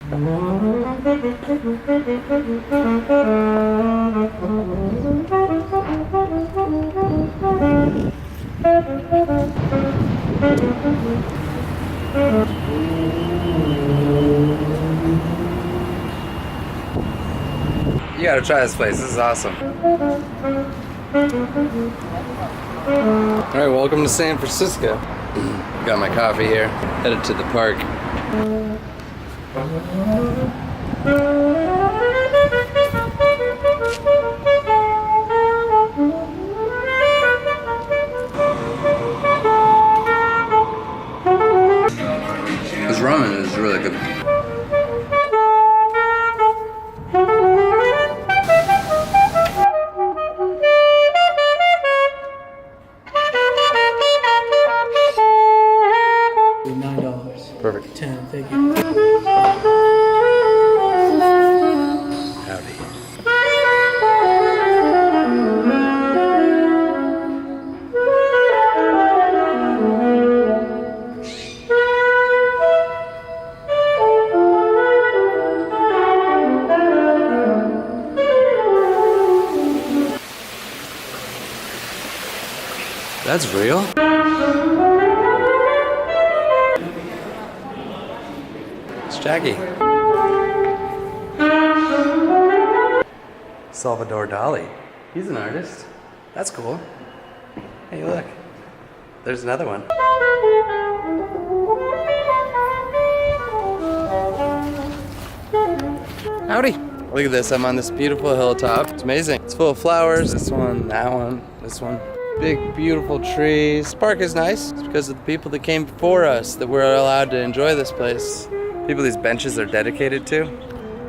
You gotta try this place, this is awesome. Alright, welcome to San Francisco. Got my coffee here, headed to the park. This ramen is really good. $9. Perfect. 10, thank you. Howdy. That's real? It's Jackie. Salvador Dali. He's an artist. That's cool. Hey, look. There's another one. Howdy. Look at this. I'm on this beautiful hilltop. It's amazing. It's full of flowers. This one, that one, this one. Big, beautiful trees. This park is nice. It's because of the people that came before us that we're allowed to enjoy this place. People these benches are dedicated to.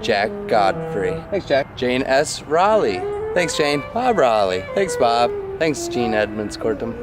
Jack Godfrey. Thanks, Jack. Jane S. Raleigh. Thanks, Jane. Bob Raleigh. Thanks, Bob. Thanks, Gene Edmonds Cortum.